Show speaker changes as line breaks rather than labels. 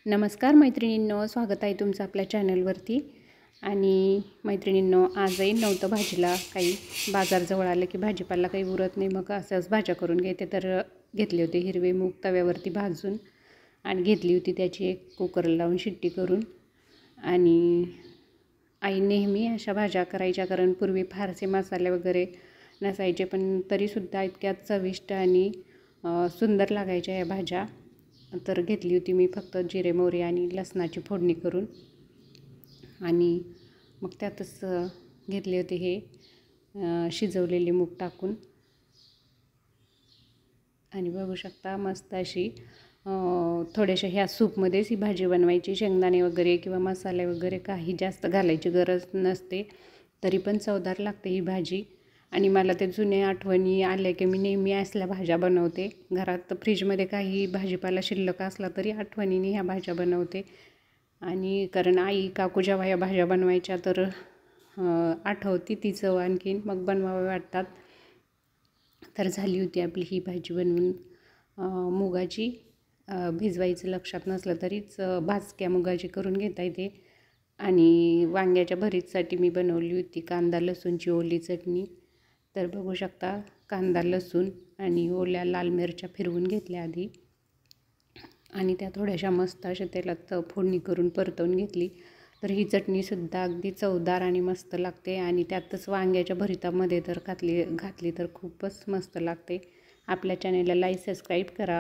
नमस्कार मैत्रिणींनो, स्वागत आहे तुमचं आपल्या चॅनलवरती। आणि मैत्रिणींनो, आजही नव्हतं भाजीला काही, बाजार जवळ आलं की भाजीपाला काही उरत नाही, मग असंच भाज्या करून घेते। तर घेतले होते हिरवे मूग तव्यावरती भाजून आणि घेतली होती त्याची एक कुकरला लावून शिट्टी करून। आणि आई नेहमी अशा भाज्या करायच्या, कारण पूर्वी फारसे मसाले वगैरे नसायचे, पण तरीसुद्धा इतक्या चविष्ट आणि सुंदर लागायच्या या भाज्या। तर घेतली होती मी फक्त जिरे मोहरी आणि लसणाची फोडणी करून, आणि मग त्यातच घेतले होते हे शिजवलेले मूग टाकून। आणि बघू शकता मस्त अशी थोड्याशा ह्या सूपमध्येच ही भाजी बनवायची, शेंगदाणे वगैरे किंवा मसाले वगैरे काही जास्त घालायची गरज नसते, तरी पण चवदार लागते ही भाजी। आणि मला ते जुन्या आठवणी आल्या की मी नेहमी असल्या भाज्या बनवते घरात। फ्रीजमध्ये काही भाजीपाला शिल्लक असला तरी आठवणीने ह्या भाज्या बनवते। आणि कारण आई काकू जेव्हा या भाज्या बनवायच्या तर आठवती ती चव आणखीन, मग बनवावे वाटतात। तर झाली होती आपली ही भाजी बनवून। मुगाची भिजवायचं लक्षात नसलं तरीच भाजक्या मुगाची करून घेता येते। आणि वांग्याच्या भरीतसाठी मी बनवली होती कांदा लसूणची ओली चटणी। तर बघू शकता, कांदा लसूण आणि ओल्या लाल मिरच्या फिरवून घेतल्या आधी, आणि त्या थोड्याशा मस्त अशा तेलात फोडणी करून परतवून घेतली। तर ही चटणीसुद्धा अगदी चवदार आणि मस्त लागते, आणि त्यातच वांग्याच्या भरीतामध्ये तर घातली तर खूपच मस्त लागते। आपल्या चॅनेलला लाईक सबस्क्राईब करा।